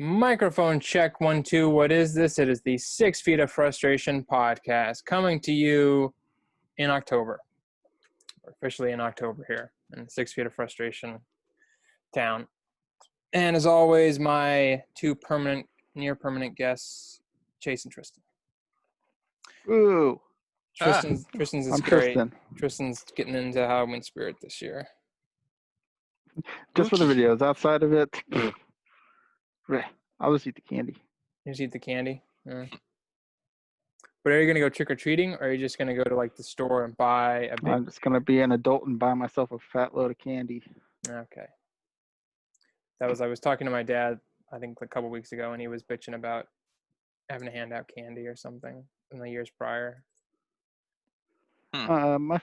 Microphone check 1 2. What is this? It is the 6 Feet of Frustration podcast coming to you in October. We're officially in October here in 6 Feet of Frustration town. And as always, my two near permanent guests, Chase and Tristan. Ooh. Tristan's is I'm great. Tristan. Tristan's getting into Halloween spirit this year. Just for the videos. Outside of it, I'll just eat the candy. You just eat the candy? Yeah. But are you going to go trick-or-treating, or are you just going to go to, like, the store and buy a big... I'm just going to be an adult and buy myself a fat load of candy. Okay. I was talking to my dad, I think, a couple weeks ago, and he was bitching about having to hand out candy or something in the years prior. My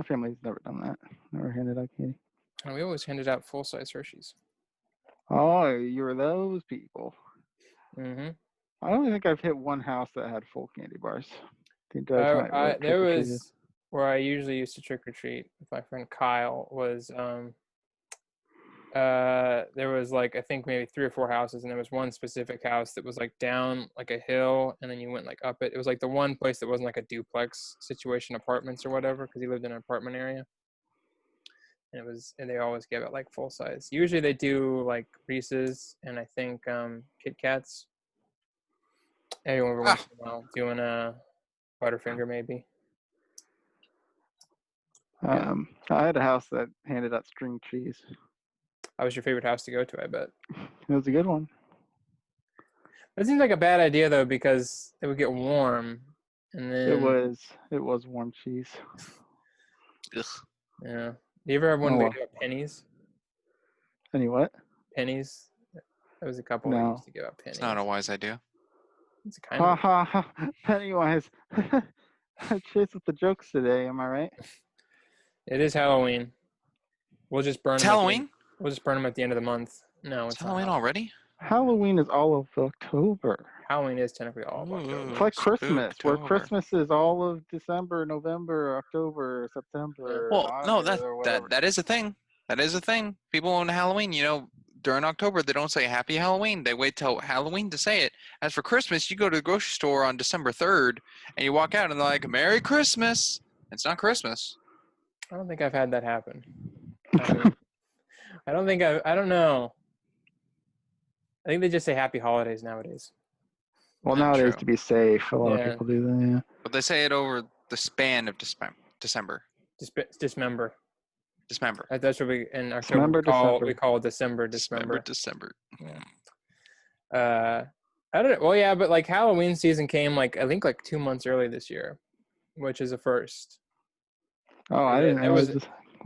family's never done that. Never handed out candy. And we always handed out full-size Hershey's. Oh, you were those people. Mm-hmm. I don't think I've hit one house that had full candy bars. The entire time. There was where I usually used to trick-or-treat with my friend Kyle was there was like I think maybe 3 or 4 houses, and there was one specific house that was like down like a hill, and then you went like up it. It was like the one place that wasn't like a duplex situation, apartments or whatever, because he lived in an apartment area. And they always give it like full size. Usually they do like Reese's and I think Kit Kats. Every once in a while doing a Butterfinger maybe. I had a house that handed out string cheese. That was your favorite house to go to, I bet. It was a good one. That seems like a bad idea though, because it would get warm, and then it was warm cheese. Ugh. Yeah. Do you ever have one that gave out pennies? Any what? Pennies. There was a couple that used to give out pennies. It's not a wise idea. It's kind of. Ha ha ha! Pennywise. I chased with the jokes today. Am I right? It is Halloween. We'll just burn. It's Halloween. We'll just burn them at the end of the month. No, it's Halloween already. Halloween is all of October. Halloween is technically all of October. It's like Christmas, where Christmas is all of December, November, October, September. Well, no, that is a thing. That is a thing. People on Halloween, during October, they don't say Happy Halloween. They wait till Halloween to say it. As for Christmas, you go to the grocery store on December 3rd, and you walk out and they're like, Merry Christmas. It's not Christmas. I don't think I've had that happen. I don't know. I think they just say Happy Holidays nowadays. Well, nowadays, to be safe, a lot of people do that, yeah. But they say it over the span of December. Dismember. Dismember. That's what we, in October, we call it December. Dismember. Yeah. I don't know. Well, yeah, but like Halloween season came I think 2 months early this year, which is a first. Oh, I didn't know.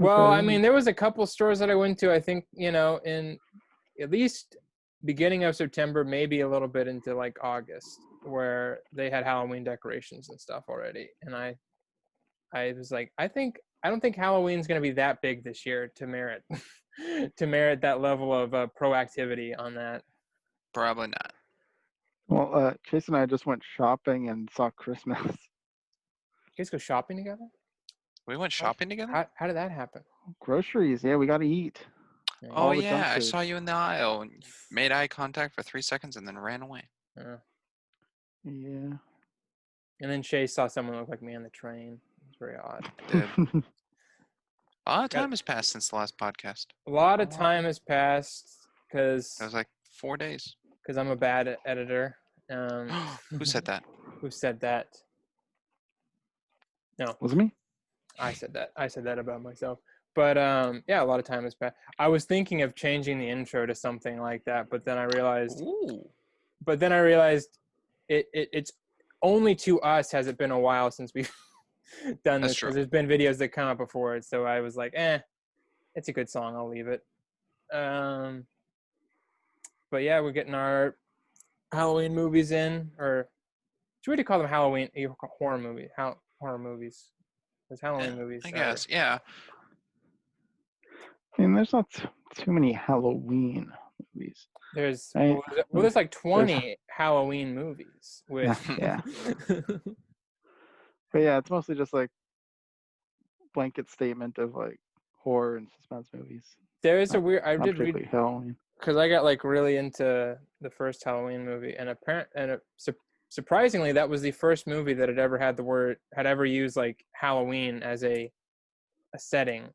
I mean, there was a couple stores that I went to, I think, in at least beginning of September, maybe a little bit into like August, where they had Halloween decorations and stuff already. And I was like, I don't think Halloween's going to be that big this year to merit that level of proactivity on that. Probably not. Well, Chase and I just went shopping and saw Christmas. You guys go shopping together? We went shopping together? How did that happen? Groceries, yeah, we got to eat. Oh, yeah, I saw you in the aisle and made eye contact for 3 seconds and then ran away. Yeah. And then Shay saw someone look like me on the train. It was very odd. A lot of time has passed since the last podcast. A lot of time has passed because... That was like 4 days. Because I'm a bad editor. Who said that? Who said that? No. Was it me? I said that. I said that about myself. But yeah, a lot of time has passed. I was thinking of changing the intro to something like that, but then I realized. Ooh. But then I realized it's only to us has it been a while since we've done this, because there's been videos that come up before it. So I was like, it's a good song. I'll leave it. But yeah, we're getting our Halloween movies in, or should we call them Halloween horror movies? Horror movies. There's Halloween movies. I guess, yeah. I mean, there's not too many Halloween movies. There's like 20 Halloween movies with. Yeah. But yeah, it's mostly just like blanket statement of like horror and suspense movies. There is a weird. I did read Halloween. because I got like really into the first Halloween movie, and surprisingly, that was the first movie that had ever used like Halloween as a setting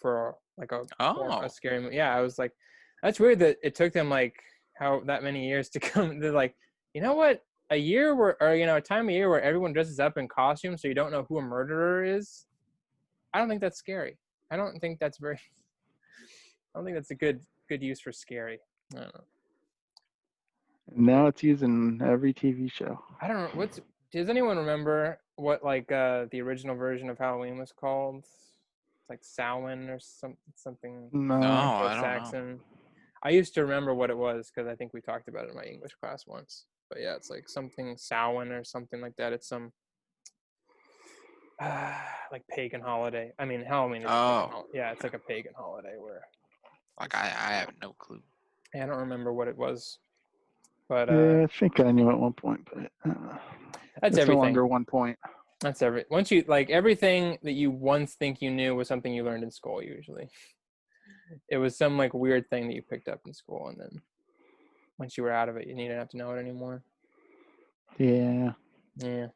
for like a scary movie. Yeah, I was like, that's weird that it took them like how that many years to come. They're like, you know what? A year a time of year where everyone dresses up in costume so you don't know who a murderer is. I don't think that's scary. I don't think that's a good use for scary. I don't know. Now it's used in every TV show. I don't know. Does anyone remember what like the original version of Halloween was called? It's like Samhain or something. No. I don't know. Saxon. I used to remember what it was because I think we talked about it in my English class once. But yeah, it's like something Samhain or something like that. It's some like pagan holiday. I mean, Halloween is it's like a pagan holiday where. Like I have no clue. I don't remember what it was, but yeah, I think I knew at one point, but that's it's everything. no longer 1 point. That's once you like everything that you once think you knew was something you learned in school. Usually, it was some like weird thing that you picked up in school, and then once you were out of it, you didn't have to know it anymore. Yeah. Yeah.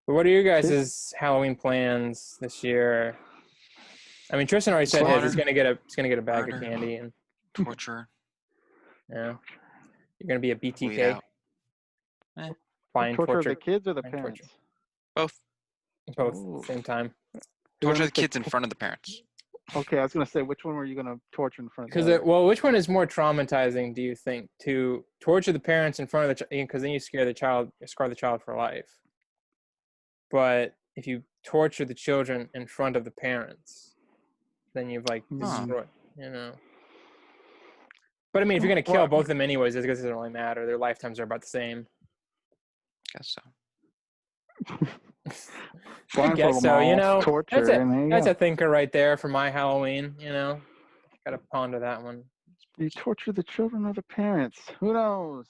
But what are your guys' Halloween plans this year? I mean, Tristan already said his. He's gonna get a bag of candy and torture. Yeah. You're gonna be a BTK. Flying torture the kids or the parents? Both. Both at the same time. Torture the kids in front of the parents. Okay, I was gonna say, which one were you gonna torture in front of? Because which one is more traumatizing? Do you think to torture the parents in front of the child? Because then you scar the child for life. But if you torture the children in front of the parents, then you've like destroyed, But I mean, if you're gonna kill both of them anyways, I guess it doesn't really matter. Their lifetimes are about the same. Guess so. I guess so. Torture, that's a thinker right there for my Halloween. Gotta ponder that one. You torture the children or the parents? Who knows?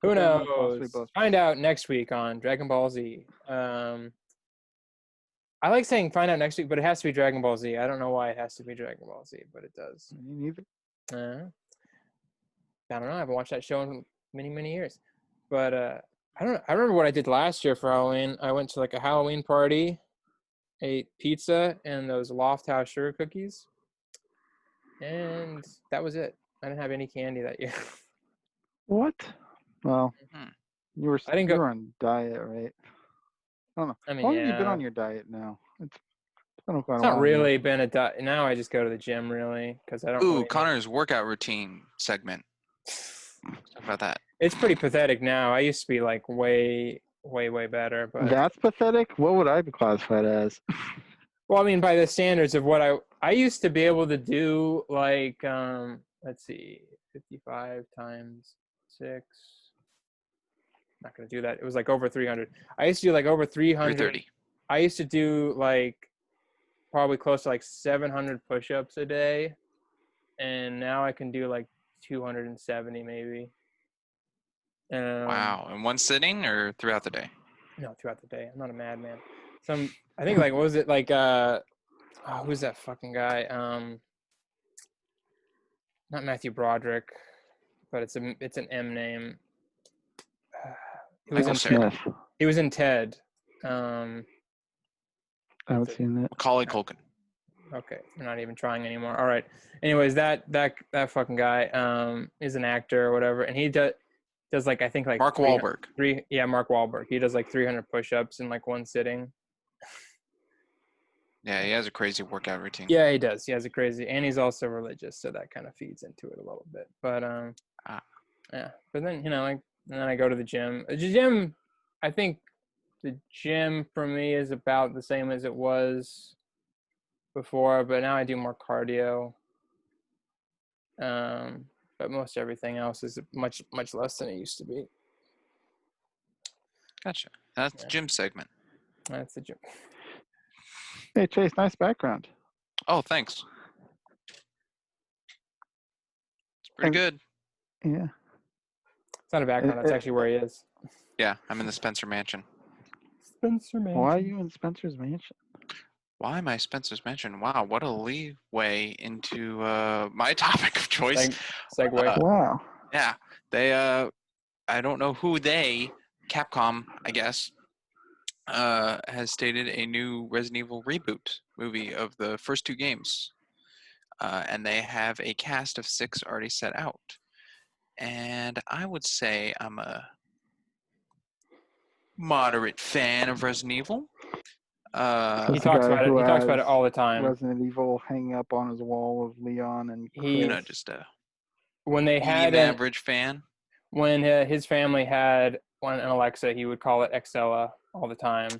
Who knows? Find out next week on Dragon Ball Z. I like saying find out next week, but it has to be Dragon Ball Z. I don't know why it has to be Dragon Ball Z, but it does. Me neither. I don't know. I haven't watched that show in many, many years. But I don't know. I remember what I did last year for Halloween. I went to like a Halloween party, ate pizza and those Loft House sugar cookies. And that was it. I didn't have any candy that year. What? Well, you were on diet, right? I don't know. I mean, how long have you been on your diet now? It's been quite a while. It's not really been a diet. Now I just go to the gym, really, because I don't. Ooh, Connor's workout routine segment. Let's talk about that. It's pretty pathetic now. I used to be like way, way, way better. But that's pathetic? What would I be classified as? Well, I mean, by the standards of what I used to be able to do, like, let's see, 55 times 6. Not going to do that. It was like over 300. I used to do like over 300. 330. I used to do like probably close to like 700 push-ups a day. And now I can do like 270 maybe. Wow. In one sitting or throughout the day? No, throughout the day. I'm not a madman. I think like, what was it? Like, who's that fucking guy? Not Matthew Broderick, but it's an M name. He was in Ted. I haven't seen that. Macaulay Culkin. Okay, you're not even trying anymore. All right. Anyways, that fucking guy is an actor or whatever, and he does like I think like Mark Wahlberg. Mark Wahlberg. He does like 300 push-ups in like one sitting. Yeah, he has a crazy workout routine. Yeah, he does. He has a crazy, and he's also religious, so that kind of feeds into it a little bit. But yeah. But then and then I go to the gym. The gym, I think, the gym for me is about the same as it was before, but now I do more cardio. But most everything else is much, much less than it used to be. Gotcha. That's the gym segment. That's the gym. Hey, Chase, nice background. Oh, thanks. It's pretty good. Yeah. It's not a background. That's actually where he is. Yeah, I'm in the Spencer Mansion. Spencer Mansion. Why are you in Spencer's Mansion? Why am I Spencer's Mansion? Wow, what a leeway into my topic of choice. Segue. Wow. Yeah, they. I don't know who they. Capcom, I guess, has stated a new Resident Evil reboot movie of the first 2 games, and they have a cast of 6 already set out. And I would say I'm a moderate fan of Resident Evil. He talks about it. He talks about it all the time. Resident Evil hanging up on his wall of Leon and Chris. Just a when they had an average fan. When his family had an Alexa, he would call it Excella all the time.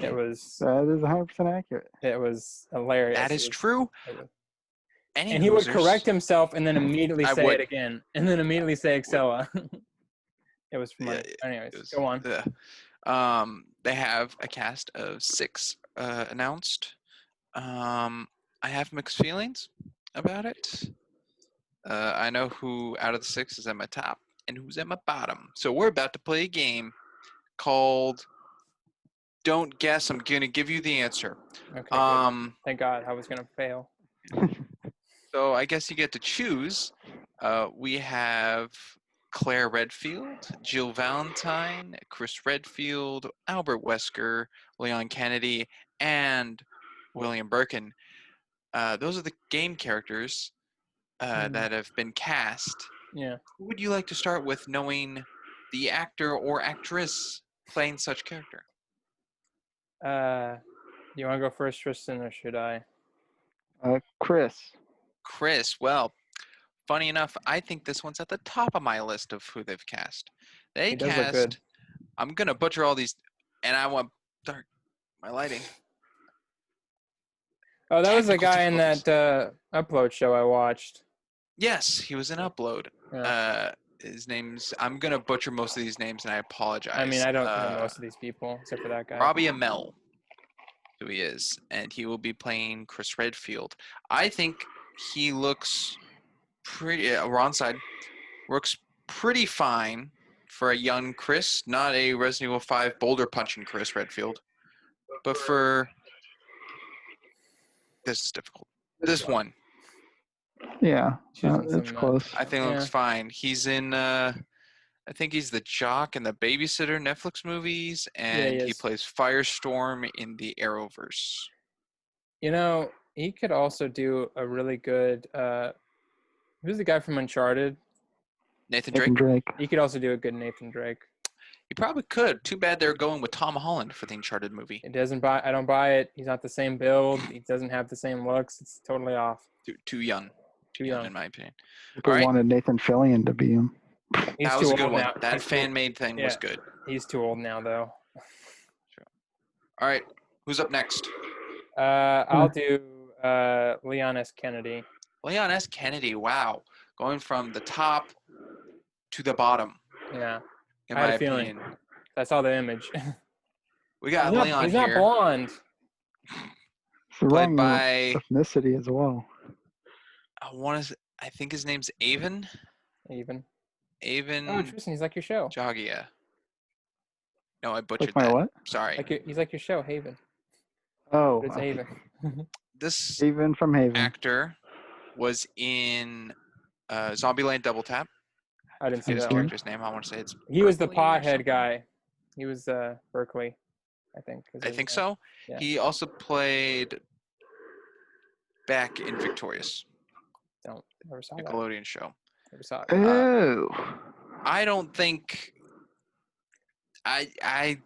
It was that is 100% accurate. It was hilarious. That is true. And he would correct himself and then immediately say it again, and then immediately say Excella. It was funny. Anyways, go on. They have a cast of 6 announced. I have mixed feelings about it. I know who out of the 6 is at my top and who's at my bottom. So we're about to play a game called Don't Guess. I'm going to give you the answer. Okay, good. Thank God. I was going to fail. So I guess you get to choose. We have Claire Redfield, Jill Valentine, Chris Redfield, Albert Wesker, Leon Kennedy, and William Birkin. Those are the game characters that have been cast. Yeah. Who would you like to start with, knowing the actor or actress playing such character? Do you want to go first, Tristan, or should I? Chris. Chris. Well, funny enough, I think this one's at the top of my list of who they've cast. They cast. I'm gonna butcher all these, and I want dark my lighting. Oh, that was the guy in that Upload show I watched. Yes, he was in Upload. Yeah. His name's. I'm gonna butcher most of these names, and I apologize. I mean, I don't know most of these people except for that guy. Robbie Amell, who he is, and he will be playing Chris Redfield. I think he looks pretty. Wrong side. Looks pretty fine for a young Chris, not a Resident Evil 5 boulder punching Chris Redfield, but for this is difficult. This one. Yeah, it's close. I think it looks fine. He's in. I think he's the jock in the Babysitter Netflix movies, and he plays Firestorm in the Arrowverse. You know, he could also do a really good. Who's the guy from Uncharted? Nathan Drake. He could also do a good Nathan Drake. He probably could. Too bad they're going with Tom Holland for the Uncharted movie. I don't buy it. He's not the same build. He doesn't have the same looks. It's totally off. Too young. Too young, in my opinion. People wanted Nathan Fillion to be him. That was a good one. That fan-made thing was good. He's too old now, though. Sure. All right. Who's up next? I'll do Leon S. Kennedy. Leon S. Kennedy. Wow. Going from the top to the bottom. Yeah. I had a feeling. I saw the image. We got Leon here. He's not blonde. Played by ethnicity as well. I think his name's Avon. Avon. Oh, Tristan, he's like your show. Jogia. No, I butchered that. What? What? Sorry. He's like your show, Haven. Oh. But it's Haven. This Haven from Haven. Actor was in Zombieland Double Tap. I didn't see his that character's name. I want to say it's. He was the pothead guy. He was Berkeley, I think. I think so. Yeah. He also played back in Victorious. Never saw Nickelodeon that. show. Never saw it. Oh. I don't think. I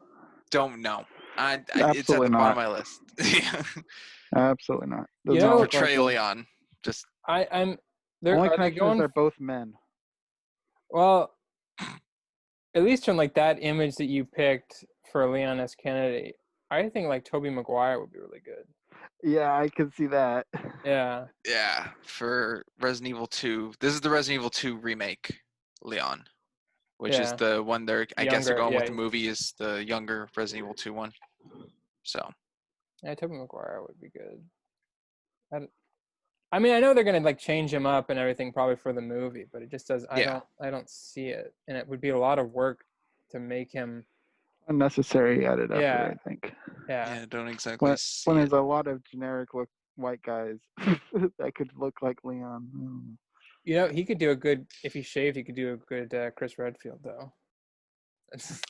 don't know. It's at the bottom of my list. Absolutely not. Portray Leon. Just. I'm. They're both men. Well, at least from like that image that you picked for Leon S. Kennedy, I think like Tobey Maguire would be really good. Yeah, I can see that. Yeah. Yeah, for Resident Evil 2. This is the Resident Evil 2 remake, Leon, which is the one they're, I guess they're going with the movie is the younger Resident Evil 2 one. So. Yeah, Tobey Maguire would be good. I mean, I know they're gonna like change him up and everything probably for the movie, but it just does. I don't see it, and it would be a lot of work to make him unnecessary added effort. I think. Yeah, don't exactly see when it. there's a lot of generic look white guys that could look like Leon. You know, he could do a good if he shaved. He could do a good Chris Redfield, though. It's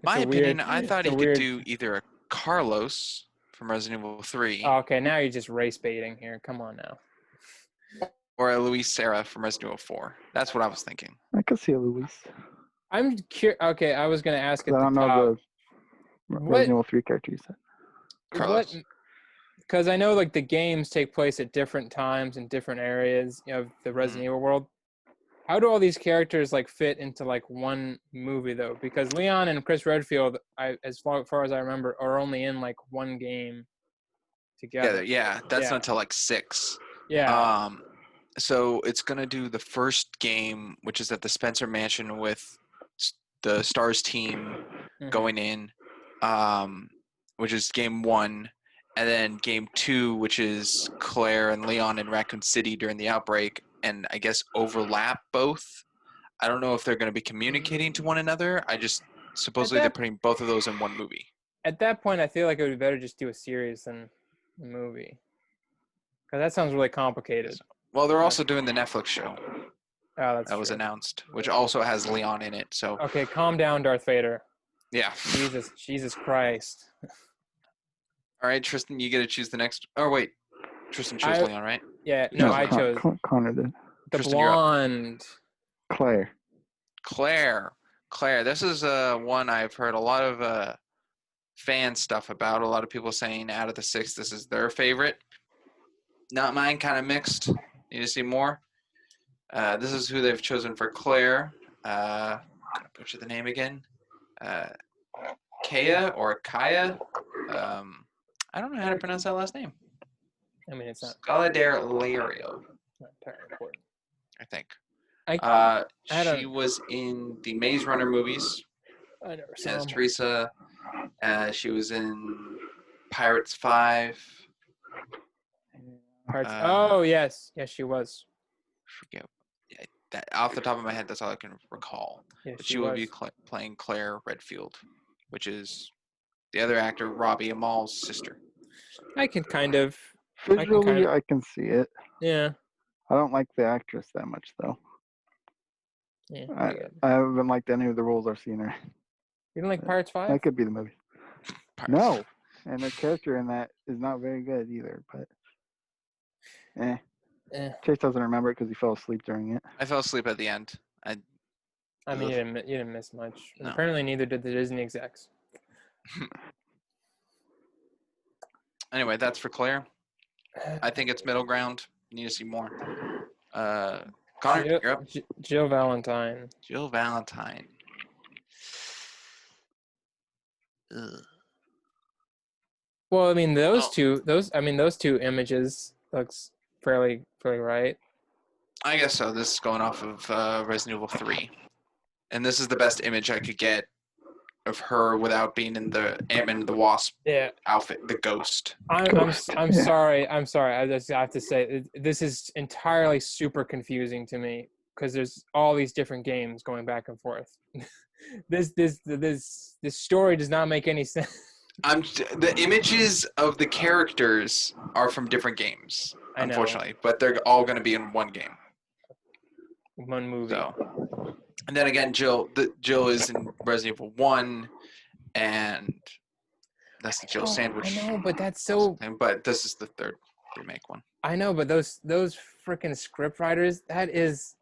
My a weird. opinion, I thought It's a he could weird. do either a Carlos from Resident Evil 3 Oh, okay, now you're just race baiting here. Come on now. or a Luis Serra from Resident Evil 4. That's what I was thinking. I could see a Luis. I'm curious. Okay, I was gonna ask at I the don't know top. the What? Resident Evil 3 character you said. What? Carlos. Because I know like the games take place at different times in different areas of the Resident Evil world. How do all these characters like fit into like one movie though? Because Leon and Chris Redfield, as far as I remember, are only in like one game together. Yeah, that's not until like 6. Yeah. So it's gonna do the first game, which is at the Spencer Mansion with the Stars team going in, which is game 1, and then game 2, which is Claire and Leon in Raccoon City during the outbreak, and I guess overlap both. I don't know if they're going to be communicating to one another. I just supposedly they're putting both of those in one movie. At that point, I feel like it would be better just do a series than a movie, because that sounds really complicated. Well, they're also doing the Netflix show. Oh, that's that was announced, which also has Leon in it. So okay, calm down, Darth Vader. Yeah. Jesus Christ. All right, Tristan, you get to choose the next. Oh wait, Tristan chose Leon, right? Yeah, no, I chose Connor did. the Tristan, blonde. Claire. Claire. This is one I've heard a lot of fan stuff about. A lot of people saying out of the 6, this is their favorite. Not mine. Kind of mixed. Need to see more. This is who they've chosen for Claire. I'm gonna butcher the name again. Kaya or Kaya. I don't know how to pronounce that last name. I mean, it's not. Scaladair Lario. Not entirely important. I think. She was in the Maze Runner movies. I never saw as them. Teresa. She was in Pirates 5. Oh yes, she was. Forget. Yeah, that off the top of my head, that's all I can recall. Yeah, but she will be playing Claire Redfield, which is the other actor, Robbie Amal's sister. I can kind of. Visually, I can see it. Yeah. I don't like the actress that much, though. Yeah. I haven't liked any of the roles I've seen her. You don't like Pirates 5? That could be the movie. No, and her character in that is not very good either. But Chase doesn't remember it because he fell asleep during it. I fell asleep at the end. I mean, you didn't miss much. No. Apparently, neither did the Disney execs. Anyway, that's for Claire. I think it's middle ground. Need to see more. Connor, you're up. Jill Valentine. Jill Valentine. Ugh. Well, I mean, those two images looks fairly right. I guess so. This is going off of Resident Evil 3. And this is the best image I could get of her without being in the Ant-Man and the Wasp outfit, the ghost. I'm sorry. I just have to say, this is entirely super confusing to me because there's all these different games going back and forth. This story does not make any sense. The images of the characters are from different games, unfortunately, but they're all going to be in one game. One movie. So, and then again, Jill is in Resident Evil 1, and that's the Jill sandwich. I know, but that's so. But this is the third remake one. I know, but those freaking script writers, that is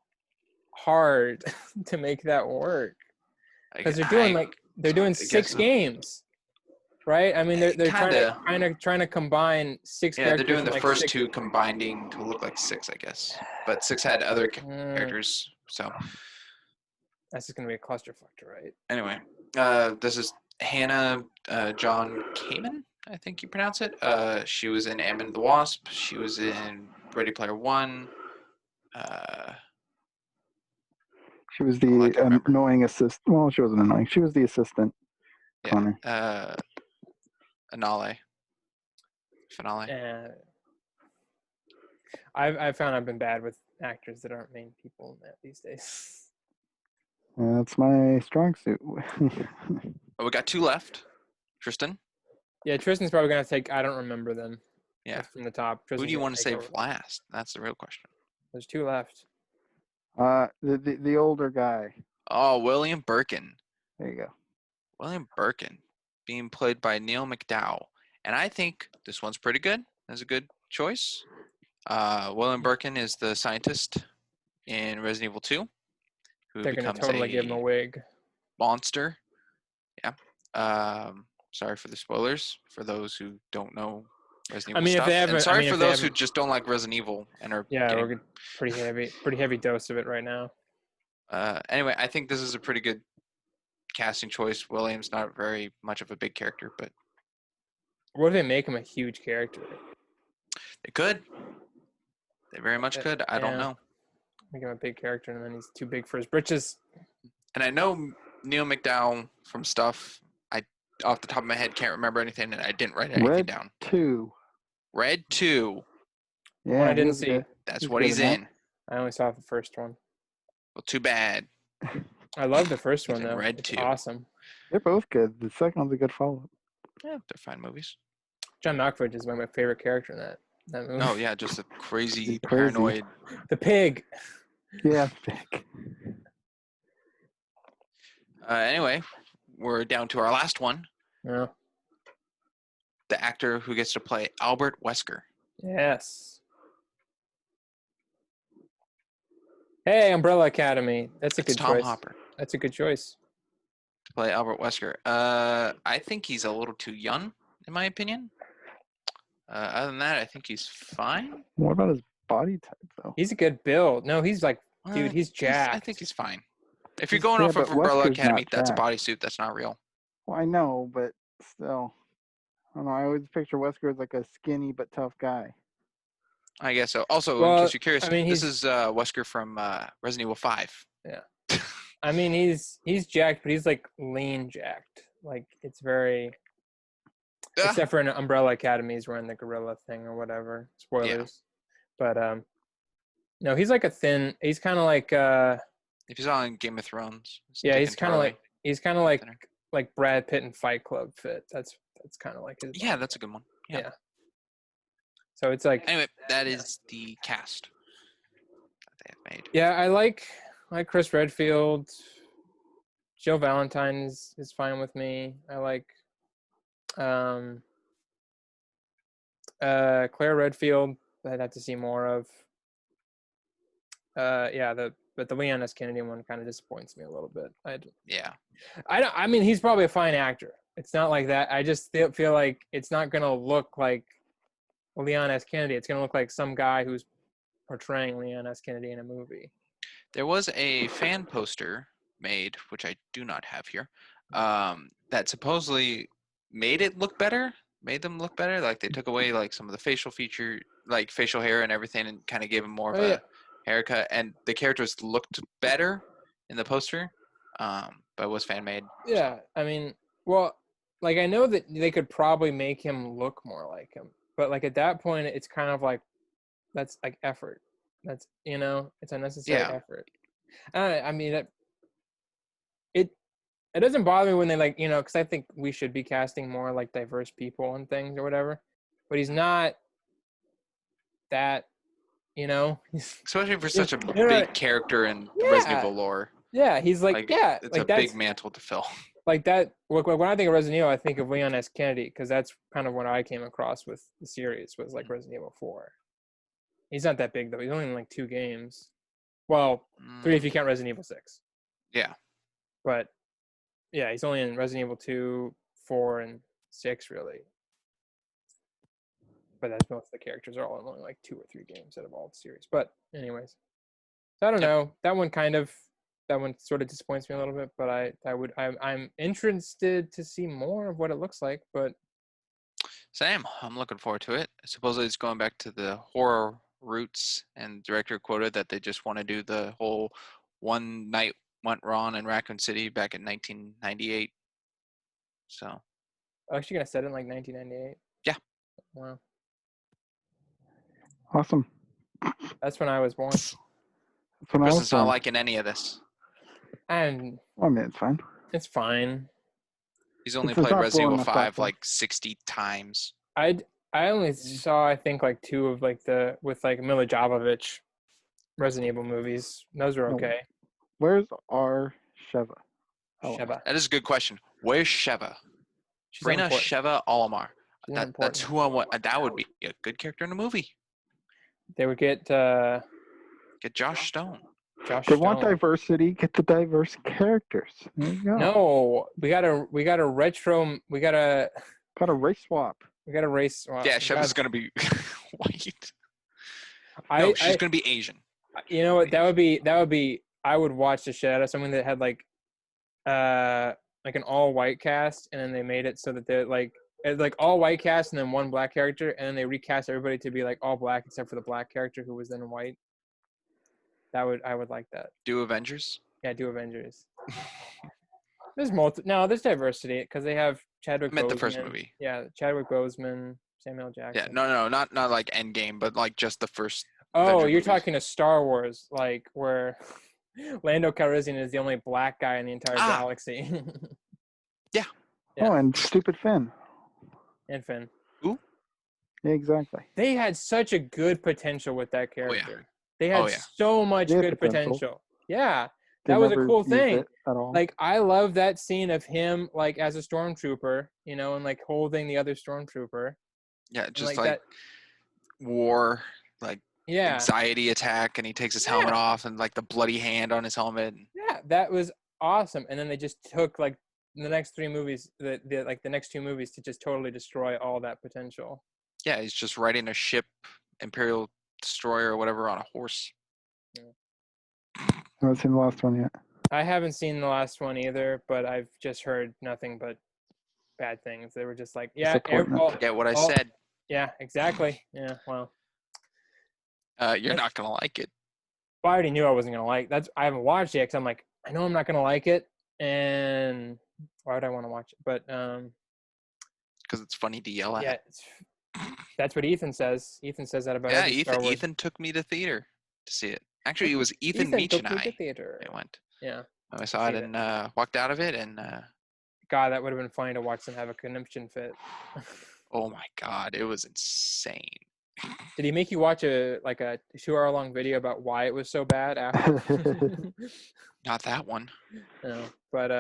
hard to make that work because they're doing 6 games. Right, I mean they're trying to combine 6 characters. Yeah, they're doing the first 2 combining to look like 6, I guess. But 6 had other characters, so that's just gonna be a clusterfuck, right? Anyway, this is Hannah John Kamen, I think you pronounce it. She was in Ant-Man and the Wasp. She was in Ready Player One. She was the annoying assistant. Well, she wasn't annoying. She was the assistant. Yeah. Connor. Finale. I've found I've been bad with actors that aren't main people these days. That's my strong suit. We got 2 left. Tristan? Yeah, Tristan's probably gonna take. I don't remember them. Yeah. From the top. Who Tristan's do you gonna want to take save over. last? That's the real question. There's 2 left. The older guy. Oh, William Birkin. There you go. William Birkin, being played by Neil McDowell, and I think this one's pretty good. That's a good choice. William Birkin is the scientist in Resident Evil 2, who They're gonna becomes totally give him a wig. monster. Yeah. Sorry for the spoilers for those who don't know Resident Evil If stuff. they haven't, And sorry for those who haven't, just don't like Resident Evil and are yeah, getting... we're getting pretty heavy dose of it right now. Anyway, I think this is a pretty good casting choice. William's not very much of a big character, but what if they make him a huge character? they could. They very much could. I don't know. Make him a big character, and then he's too big for his britches. And I know Neil McDowell from stuff. I, off the top of my head, can't remember anything, and I didn't write anything down. Red 2. Yeah, one I didn't see. That's what he's in. I only saw the first one. Well, too bad. I love the first one, though. Red it's 2. Awesome. They're both good. The second one's a good follow-up. Yeah, they're fine movies. John Malkovich is one of my favorite characters in that movie. Oh, yeah, just a crazy, paranoid... The pig. Yeah, pig. Anyway, we're down to our last one. Yeah. The actor who gets to play Albert Wesker. Yes. Hey, Umbrella Academy. That's a good choice. Tom Hopper. That's a good choice. To play Albert Wesker. I think he's a little too young, in my opinion. Other than that, I think he's fine. What about his body type, though? He's a good build. No, he's like, dude, he's jacked. I think he's fine. If you're going off of Umbrella Academy, that's a bodysuit. That's not real. Well, I know, but still. I don't know. I always picture Wesker as like a skinny but tough guy. I guess so. Also, in case you're curious, this is Wesker from Resident Evil 5. Yeah. He's jacked, but he's like lean jacked. Like it's very... Except for in Umbrella Academy, he's wearing the gorilla thing or whatever. Spoilers. Yeah. But no, he's like a thin... He's kind of like... if he's on Game of Thrones. Yeah, he's kind of like Brad Pitt in Fight Club fit. That's kind of like his. Yeah, that's a good one. Yeah. So it's like. Anyway, that is the cast that they have made. Yeah, I like Chris Redfield. Joe Valentine is fine with me. I like Claire Redfield. I'd have to see more of. But the Leon S. Kennedy one kind of disappoints me a little bit. He's probably a fine actor. It's not like that. I just feel like it's not going to look like Leon S. Kennedy. It's going to look like some guy who's portraying Leon S. Kennedy in a movie. There was a fan poster made, which I do not have here, that supposedly made them look better. Like they took away like some of the facial feature, like facial hair and everything, and kind of gave him more of a haircut, and the characters looked better in the poster, but it was fan made. Yeah, like I know that they could probably make him look more like him, but like at that point, it's kind of like that's like effort. That's it's unnecessary effort. It doesn't bother me when they because I think we should be casting more like diverse people and things or whatever, but he's not that. Especially for such a big character in Resident Evil lore. Yeah, he's it's a big mantle to fill. Like that. When I think of Resident Evil, I think of Leon S. Kennedy because that's kind of what I came across with the series was like Resident Evil 4. He's not that big though. He's only in like 2 games. Well, 3 if you count Resident Evil 6. Yeah. But yeah, he's only in Resident Evil 2, 4, and 6 really. But that's most of the characters are all in only like 2 or 3 games out of all the series. But anyways, so I don't know. That one sort of disappoints me a little bit. But I'm interested to see more of what it looks like. But same, I'm looking forward to it. Supposedly it's going back to the horror roots, and the director quoted that they just want to do the whole One Night Went Wrong in Raccoon City back in 1998. So. Actually, gonna set it in like 1998. Yeah. Wow. Awesome. That's when I was born. Chris is not liking any of this. And it's fine. It's fine. He's only It's played not Resident blowing Evil the 5 top off. like 60 times. I only saw, I think, like 2 of like with like Mila Jovovich Resident Evil movies. Those were No. okay. Where's our Sheva? Sheva. That is a good question. Where's Sheva? She's Brina unimportant. Sheva Olimar. She's That's unimportant. who I want. That would be a good character in a movie. They would get Get Josh Stone. Josh They want Stone. diversity. Get the diverse characters. There you go. No, we got a retro. We got a race swap. race. Well, Yeah, Sheva's gonna be white. She's gonna be Asian. You know what? That would be. I would watch the shit out of something that had like an all white cast, and then they made it so that they're like all white cast and then one black character, and then they recast everybody to be like all black except for the black character who was then white. I would like that. Do Avengers? Yeah, do Avengers. There's diversity because they have Chadwick Boseman. I meant the first movie. Yeah, Chadwick Boseman, Samuel Jackson. Yeah, no, not like Endgame, but like just the first. Oh, Avenger you're movies. talking to Star Wars, like where Lando Calrissian is the only black guy in the entire galaxy. Yeah. Oh, and stupid Finn. And Finn. Who? Yeah, exactly. They had such a good potential with that character. Oh, yeah. They had so much good potential. Yeah. That was a cool thing. At all. Like, I love that scene of him, like, as a stormtrooper, and, like, holding the other stormtrooper. Yeah, just like that. War, like, anxiety attack, and he takes his helmet off, and, like, the bloody hand on his helmet. Yeah, that was awesome. And then they just took, like, the next 3 movies, the next 2 movies to just totally destroy all that potential. Yeah, he's just riding a ship, Imperial Destroyer or whatever, on a horse. Yeah. I haven't seen the last one yet. I haven't seen the last one either, but I've just heard nothing but bad things. They were just like, Forget what I said. Yeah, exactly. Yeah, well. You're not going to like it. Well, I already knew I wasn't going to like it. I haven't watched it because I'm like, I know I'm not going to like it, and why would I want to watch it? But because it's funny to yell at. Yeah, that's what Ethan says. Ethan says that about every Star Wars. Ethan took me to theater to see it. Actually, it was Ethan Meach and I. I went. Yeah. I saw it and walked out of it, and God, that would have been funny to watch them have a conniption fit. Oh my God, it was insane. Did he make you watch a 2-hour-long video about why it was so bad after? Not that one. No, but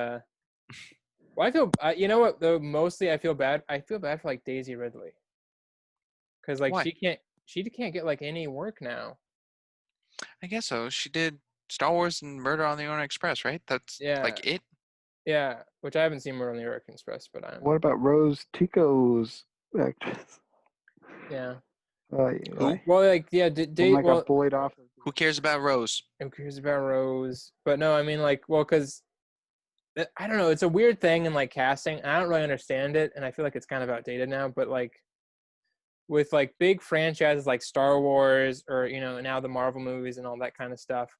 well, I feel you know what though? Mostly, I feel bad. I feel bad for like Daisy Ridley, because like what? she can't get like any work now. I guess so. She did Star Wars and Murder on the Orient Express, right? That's like it. Yeah, which I haven't seen Murder on the Orient Express, but I'm. What about Rose Tico's actress? Yeah. Who? Well, like got bullied off. Who cares about Rose? Who cares about Rose? But no, I mean because I don't know. It's a weird thing in like casting. I don't really understand it, and I feel like it's kind of outdated now. But like with like big franchises like Star Wars or now the Marvel movies and all that kind of stuff,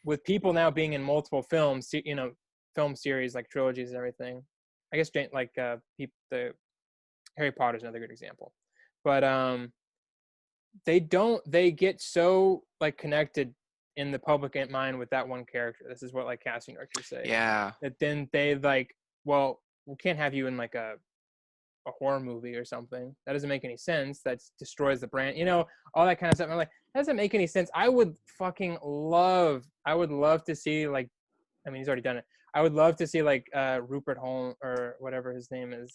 with people now being in multiple films, film series like trilogies and everything. I guess like the Harry Potter is another good example, but they get so like connected in the public mind with that one character. This is what like casting directors say. Yeah. That then they like, well, we can't have you in like a horror movie or something. That doesn't make any sense. That destroys the brand. All that kind of stuff. I'm like, that doesn't make any sense. I would love to see like, I mean, he's already done it. I would love to see like Rupert Holmes or whatever his name is.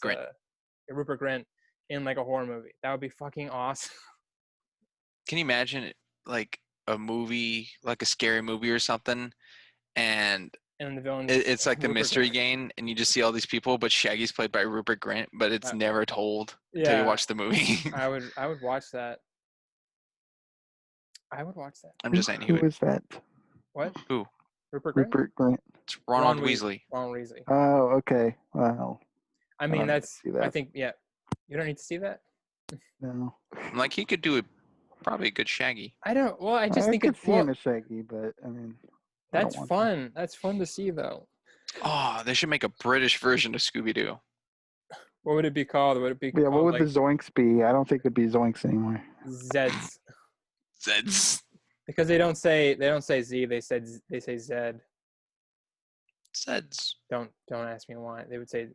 Rupert Grint in like a horror movie. That would be fucking awesome. Can you imagine like a movie, like a scary movie or something, and the villain it's like the mystery game, and you just see all these people, but Shaggy's played by Rupert Grint, but it's never told until you watch the movie. I would watch that. I would watch that. I'm just saying. Who is that? What? Who? Rupert Grint? It's Ron Weasley. Ron Weasley. Oh, okay. Wow. I mean, I think, yeah. You don't need to see that? No. Like, he could do probably a good Shaggy. I think could see him as Shaggy, but, I mean. That's fun. That's fun to see, though. Oh, they should make a British version of Scooby-Doo. What would it be called? Would it be called? Yeah, what would the Zoinks be? I don't think it'd be Zoinks anymore. Zeds. Zeds. Because they don't say Z, they say Zed. Zeds. Don't ask me why. They would say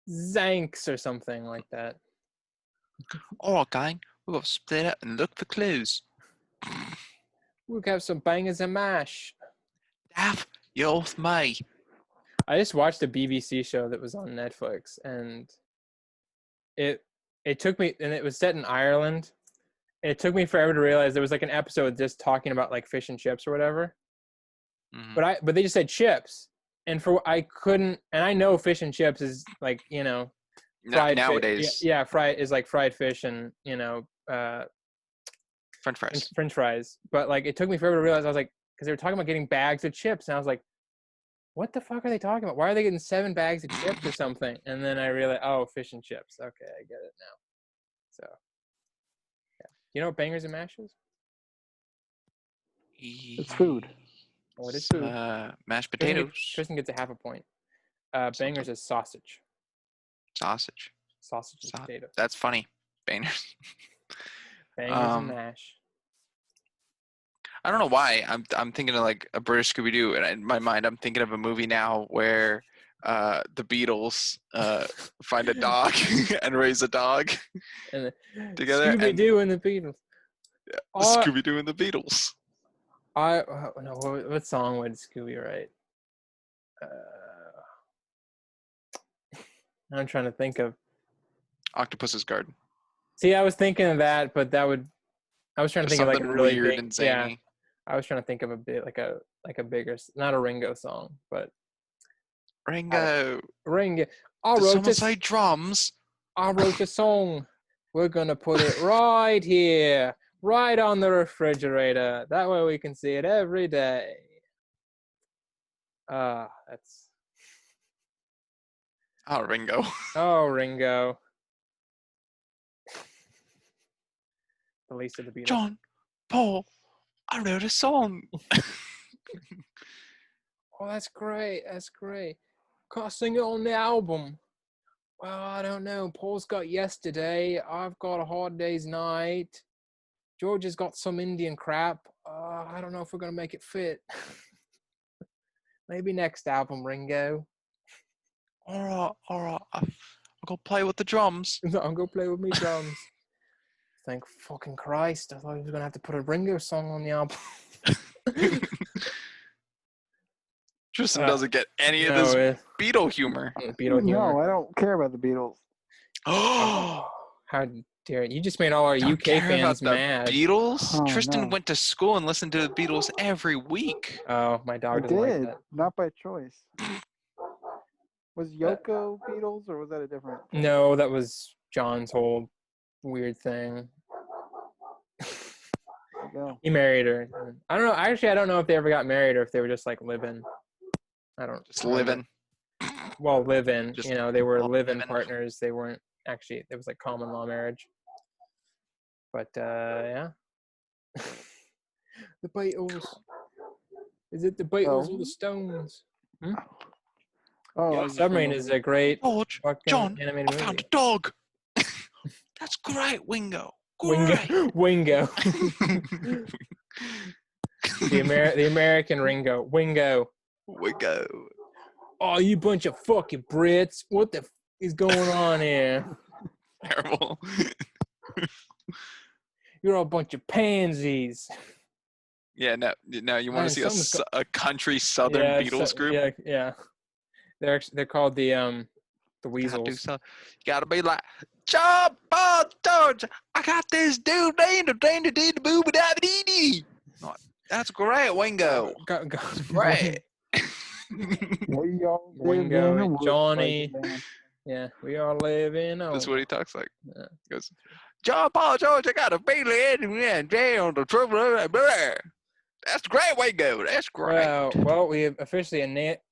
Zanks or something like that. All right, gang. We've got to split up and look for clues. We'll have some bangers and mash. Daff, you're with me. I just watched a BBC show that was on Netflix, and it took me, and it was set in Ireland. It took me forever to realize there was like an episode just talking about like fish and chips or whatever. Mm-hmm. But they just said chips, and I couldn't, and I know fish and chips is like, you know, fried nowadays. Yeah, fried is like fried fish and, you know, French fries. French fries. But like it took me forever to realize, I was like, because they were talking about getting bags of chips, and I was like, what the fuck are they talking about? Why are they getting 7 bags of chips or something? And then I realized, oh, fish and chips. Okay, I get it now. So, yeah. You know what bangers and mash is? It's food. Oh, it is food. Mashed potatoes. Tristan gets a half a point. Bangers is sausage. Sausage. Sausage and potato. That's funny. Bangers. Bangers and mash. I don't know why I'm thinking of like a British Scooby-Doo, and in my mind I'm thinking of a movie now where the Beatles find a dog and raise a dog and together. Scooby-Doo and the Beatles. Yeah, Scooby-Doo and the Beatles. What song would Scooby write? I'm trying to think of Octopus's Garden. See, I was thinking of that, but I was trying to think of like a really weird big, and zany. Yeah, I was trying to think of a bit like a bigger, not a Ringo song, but Ringo. Did someone say drums? I wrote a song. We're gonna put it right here, right on the refrigerator. That way we can see it every day. That's. Oh, Ringo. Oh, Ringo. The least of the Beatles. John, Paul, I wrote a song. Oh, that's great. That's great. Can't I sing it on the album? Well, I don't know. Paul's got Yesterday. I've got A Hard Day's Night. George has got Some Indian Crap. I don't know if we're going to make it fit. Maybe next album, Ringo. All right. I'll go play with the drums. I'll go play with me drums. Thank fucking Christ. I thought he was going to have to put a Ringo song on the album. Tristan doesn't get any of this Beatle humor. No, I don't care about the Beatles. Oh, how dare you! You just made all our UK fans mad. Beatles? Oh, Tristan went to school and listened to the Beatles every week. Oh, my dog doesn't like that. Not by choice. Was Yoko Beatles, or was that a different? No, that was John's whole weird thing. He married her. I don't know. Actually, I don't know if they ever got married or if they were just like living. I don't. Just living. Well, living. Just they were living partners. They weren't actually. It was like common law marriage. But yeah. The Beatles. Is it the Beatles or the Stones? Hmm? Oh, Submarine is a great. George, John, animated movie. I found a dog. That's great, Wingo. Great. Wingo. The American Ringo. Wingo. Oh, you bunch of fucking Brits. What the is going on here? Terrible. You're all a bunch of pansies. Yeah, no, you want to see a country southern Beatles group? Yeah. They're called the Weasels. You gotta be like, John, Paul, George, I got this dude named the booby dabby. That's great, Wingo. Great. Wingo and Johnny. Yeah, we all live in. That's what he talks like. Yeah. He goes, John, Paul, George, I got a feeling and on the trouble. That's great, Wingo. That's great. Well, we have officially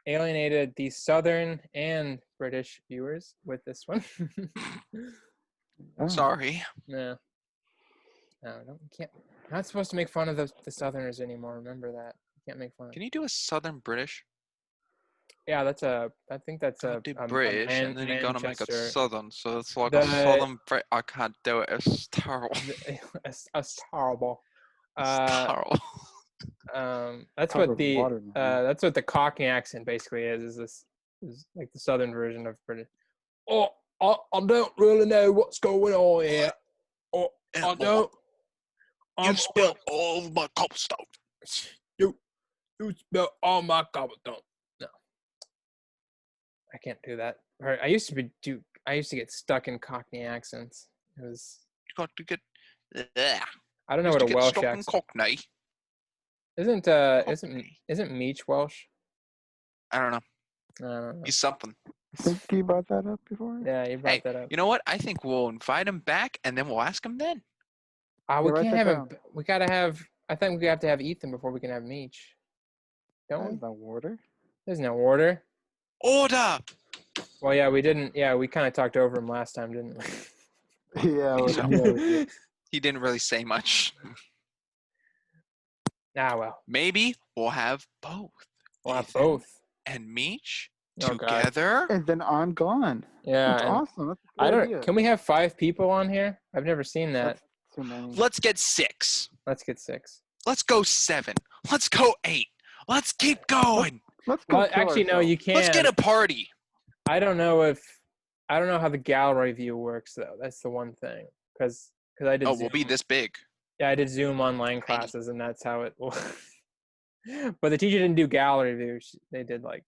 alienated the Southern and British viewers with this one. Sorry. No, can't. Not supposed to make fun of the Southerners anymore. Remember that. You can't make fun of. Can you do a Southern British? Yeah, I think that's a British, and then you gotta make it Southern, so it's like a Southern. I can't do it. It's terrible. It's terrible. It's terrible. That's what the Cockney accent basically is. Is like the Southern version of British. Oh, I don't really know what's going on here. Oh, I don't. You spilled all of my cobblestone. You spilled all my cobblestone. No, I can't do that. I used to get stuck in Cockney accents. It was. You got to get. I don't know what a Welsh stuck in accent. Cockney. Isn't Meech Welsh? I don't know. I don't know. He's something. I think you brought that up before. Yeah, you brought that up. You know what? I think we'll invite him back, and then we'll ask him then. We can't have him. We gotta have. I think we have to have Ethan before we can have Meech. Don't we? There's no order. There's no order. Order! Well, yeah, we didn't. Yeah, we kind of talked over him last time, didn't we? Yeah. He didn't really say much. Well. Maybe we'll have both. We'll have both. And Meech Oh, together. And then I'm gone. Yeah. That's awesome. That's a I good don't. idea. Can we have 5 people on here? I've never seen that. That's too many. Let's get 6. Let's get 6. Let's go 7. Let's go 8. Let's keep going. Let's go. Well, actually, no, you can't. Let's get a party. I don't know how the gallery view works though. That's the one thing. Because I did. We'll be this big. Yeah, I did Zoom online classes, and that's how it. But the teacher didn't do gallery view. They did like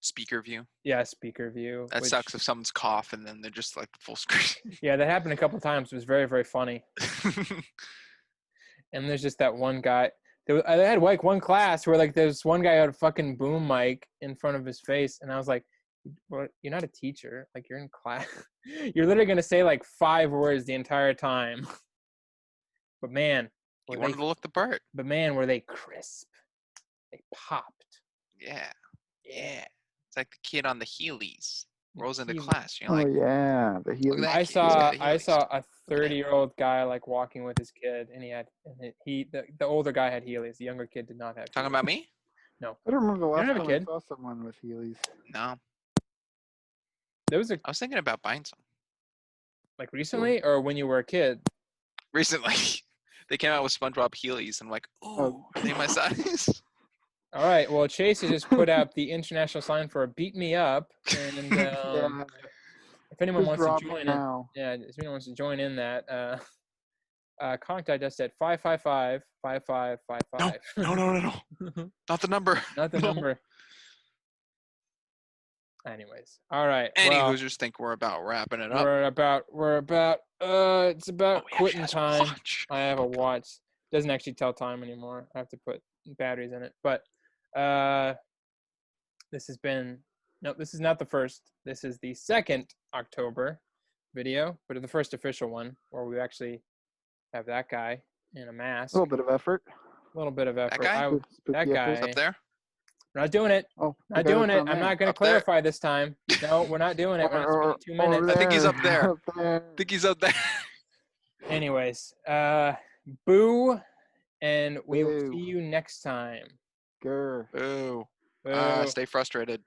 speaker view. Yeah, speaker view. That sucks if someone's cough and then they're just like full screen. Yeah, that happened a couple of times. It was very, very funny. And there's just that one guy. I had like one class where like there's one guy had a fucking boom mic in front of his face, and I was like, well, you're not a teacher. Like, you're in class. You're literally going to say like 5 words the entire time. But man, you wanted to look the part. But man, were they crisp. They popped. Yeah. It's like the kid on the Heelys rolls into Heelys. class. You're like, yeah, the Heelys. I saw a 30-year-old guy like walking with his kid, and the older guy had Heelys. The younger kid did not have. Talking Heelys. about me? No. I don't remember the last time I saw someone with Heelys. No. I was thinking about buying some. Like recently, or when you were a kid? Recently. They came out with SpongeBob Heelys, and I'm like, oh, are they my size? All right. Well, Chase has just put out the international sign for a "Beat Me Up," and if anyone wants to join in, if anyone wants to join in that, contact us at 555-5555. No. Not the number. Not the number. Anyways, all right. Anywho, just think we're about wrapping it up. It's about quitting time. I have a watch. Doesn't actually tell time anymore. I have to put batteries in it. But this is not the first. This is the second October video, but the first official one where we actually have that guy in a mask. A little bit of effort. That guy? That guy. Up there? We're not doing it. Oh, not doing it. I'm not going to clarify this time. No, we're not doing it. We're not spending 2 minutes. I think he's up there. I think he's up there. Anyways, boo, and we will see you next time. Grr. Boo. Stay frustrated.